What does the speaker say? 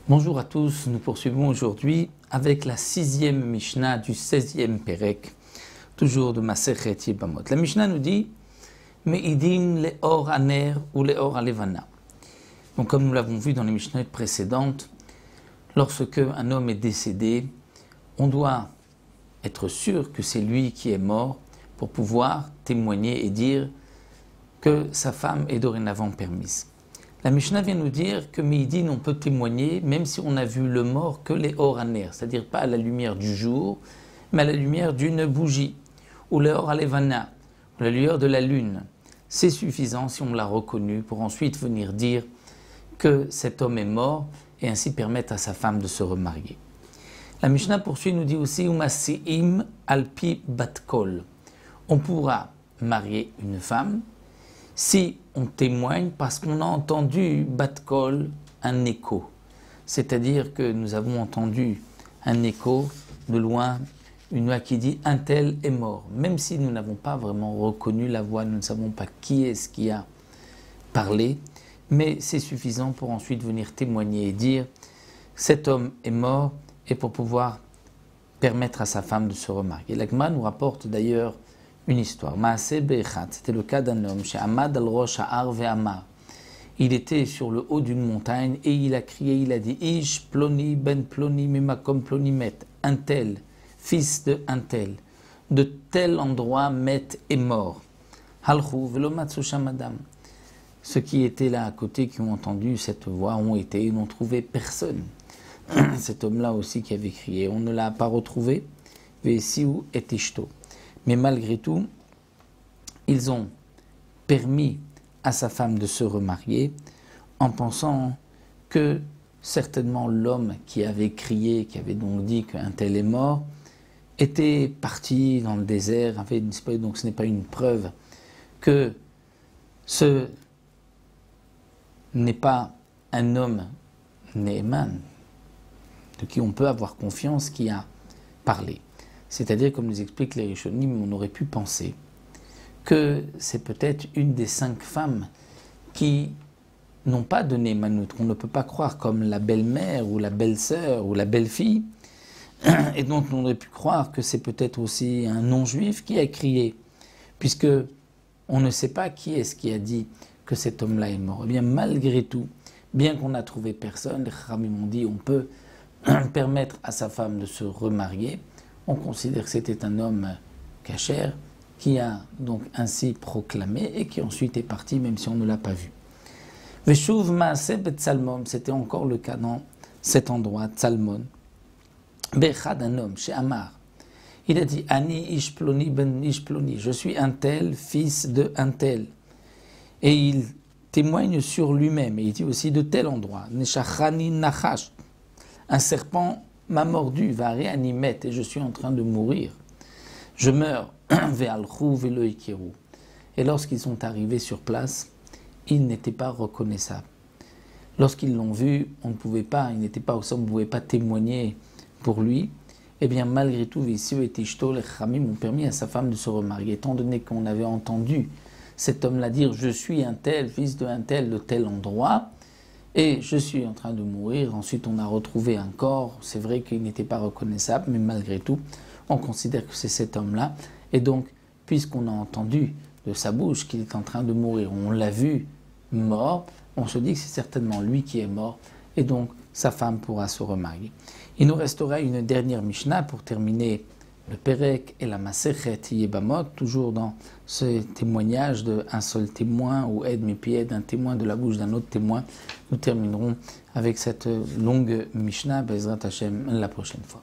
Bonjour à tous, nous poursuivons aujourd'hui avec la 6e Mishnah du 16e Perek, toujours de Masechet Yebamot. La Mishnah nous dit Me'idim le'or haner ou le'or halevana. Donc comme nous l'avons vu dans les Mishnahs précédentes, lorsque un homme est décédé, on doit être sûr que c'est lui qui est mort pour pouvoir témoigner et dire que sa femme est dorénavant permise. La Mishnah vient nous dire que Meidin, on peut témoigner même si on a vu le mort que les or haner, c'est-à-dire pas à la lumière du jour, mais à la lumière d'une bougie, ou le or halevana, la lueur de la lune. C'est suffisant si on l'a reconnu pour ensuite venir dire que cet homme est mort et ainsi permettre à sa femme de se remarier. La Mishnah poursuit, nous dit aussi Umasiim alpi batkol. On pourra marier une femme si on témoigne parce qu'on a entendu batkol, un écho. C'est-à-dire que nous avons entendu un écho de loin, une voix qui dit un tel est mort. Même si nous n'avons pas vraiment reconnu la voix, nous ne savons pas qui est-ce qui a parlé, mais c'est suffisant pour ensuite venir témoigner et dire cet homme est mort et pour pouvoir permettre à sa femme de se remarier. La Gemara nous rapporte d'ailleurs une histoire. Maaseh be'echad, c'était le cas d'un homme chez Amad al-Rosh ha'ar ve'amar. Il était sur le haut d'une montagne et il a crié, il a dit Ish ploni ben ploni mimakom ploni met, un tel, fils de un tel, de tel endroit met est mort. Halchu ve'lo matzu sham adam. Ceux qui étaient là à côté, qui ont entendu cette voix, ont été et n'ont trouvé personne. Cet homme-là aussi qui avait crié, on ne l'a pas retrouvé. Ve'esiu et ishto. Mais malgré tout, ils ont permis à sa femme de se remarier en pensant que certainement l'homme qui avait crié, qui avait donc dit qu'un tel est mort, était parti dans le désert, avait disparu. Donc ce n'est pas une preuve que ce n'est pas un homme Neeman, de qui on peut avoir confiance, qui a parlé. C'est-à-dire, comme nous expliquent les Rishonim, on aurait pu penser que c'est peut-être une des 5 femmes qui n'ont pas de Neemanut, qu'on ne peut pas croire, comme la belle-mère ou la belle-sœur ou la belle-fille, et donc on aurait pu croire que c'est peut-être aussi un non-juif qui a crié, puisque on ne sait pas qui est-ce qui a dit que cet homme-là est mort. Eh bien, malgré tout, bien qu'on n'a trouvé personne, les Khamim m'ont dit on peut permettre à sa femme de se remarier. On considère que c'était un homme kasher qui a donc ainsi proclamé et qui ensuite est parti même si on ne l'a pas vu. Veshuv Maaseh Betzalmon, c'était encore le cas dans cet endroit, Tzalmon. Bechad, un homme, chez Amar. Il a dit Ani Ishploni ben Ishploni, je suis un tel, fils de un tel. Et il témoigne sur lui-même, et il dit aussi de tel endroit, Neshachani Nachash, un serpent m'a mordu, va réanimer, et je suis en train de mourir. Je meurs, ve'alchou ve'lo ikiru. Et lorsqu'ils sont arrivés sur place, ils n'étaient pas reconnaissables. Lorsqu'ils l'ont vu, on ne pouvait pas, il n'était pas au sol, on ne pouvait pas témoigner pour lui. Eh bien, malgré tout, Vissio et Tishto, les Khamim ont permis à sa femme de se remarier, étant donné qu'on avait entendu cet homme-là dire « Je suis un tel, fils de un tel, de tel endroit », et je suis en train de mourir. Ensuite, on a retrouvé un corps. C'est vrai qu'il n'était pas reconnaissable, mais malgré tout, on considère que c'est cet homme-là. Et donc, puisqu'on a entendu de sa bouche qu'il est en train de mourir, on l'a vu mort, on se dit que c'est certainement lui qui est mort. Et donc, sa femme pourra se remarier. Il nous restera une dernière Mishnah pour terminer le Perek et la Masechet Yebamot, toujours dans ce témoignage d'un seul témoin, ou Ed Mipied, un témoin de la bouche d'un autre témoin. Nous terminerons avec cette longue Mishnah, Bezrat Hashem, la prochaine fois.